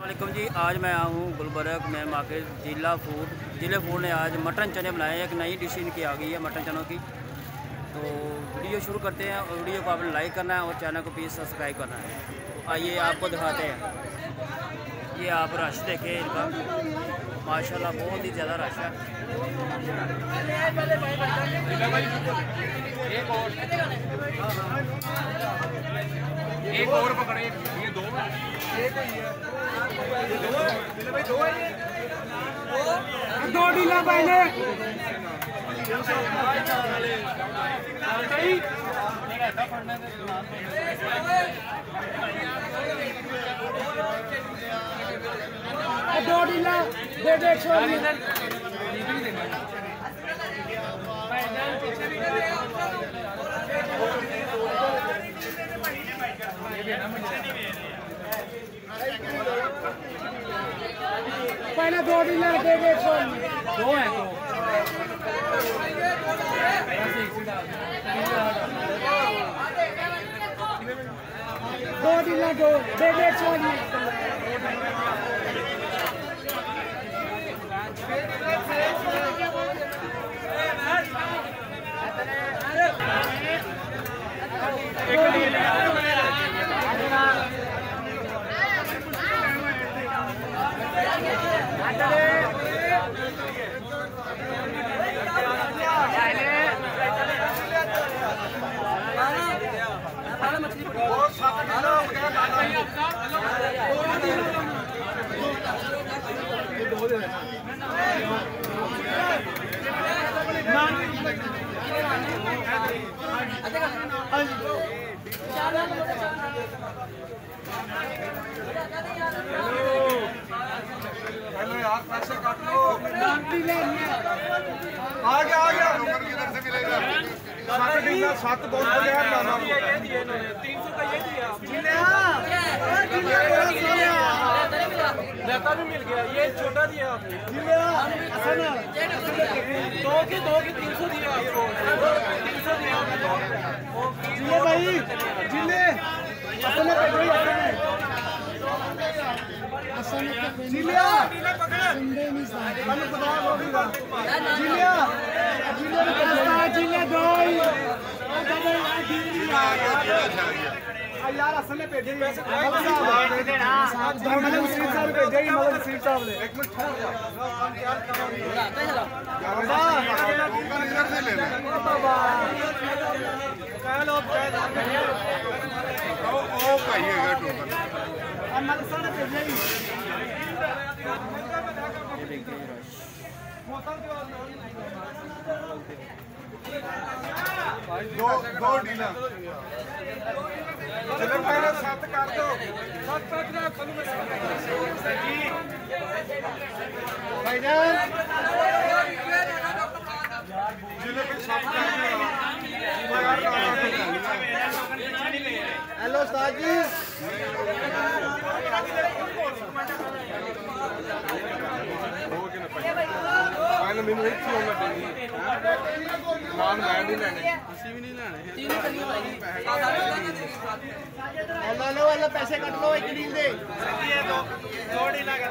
वालेकुम जी। आज मैं आया हूँ गुलबर्ग में मार्केट जिला फूड ने आज मटन चने बनाए हैं। एक नई डिश इनकी आ गई है मटन चनों की। तो वीडियो शुरू करते हैं और वीडियो को आपने लाइक करना है और चैनल को प्लीज़ सब्सक्राइब करना है। तो आइए आपको दिखाते हैं। ये आप रश देखें इनका, माशाल्लाह बहुत ही ज़्यादा रश है। एक और पकड़े, ये दो है, दो डीला पहले दो डीला दे 100 पहले 2 डीलर दे 100 दो है दो डीलर दो दे 100 हेलो यार, पैसे काट लो। आ गया किधर से मिलेगा? 7 बहुत बढ़िया लाना। 300 का ये दिया। लेता भी मिल गया, ये छोटा दिया आपने। दो की 300 दिया आपको। 300 दिया जिले भाई, जिले अपने जिलिया जिले दो यार असल में भेजे पैसे मैंने सीट साहब भेजे ही मतलब सीट साहब ने 1 मिनट छोड़ दो डीलर चलो पहले 7 कर दो। 7 ना खोलो भाईजान जिले के 7 हेलो उस्ताद जी। मैंने मैंने एक ही होना चाहिए मान मैं नहीं लेने ਅਸੀਂ भी नहीं लेने तीनों करिए भाई हेलो हेलो पैसे कट लो एक डील दे ये दो डील लगा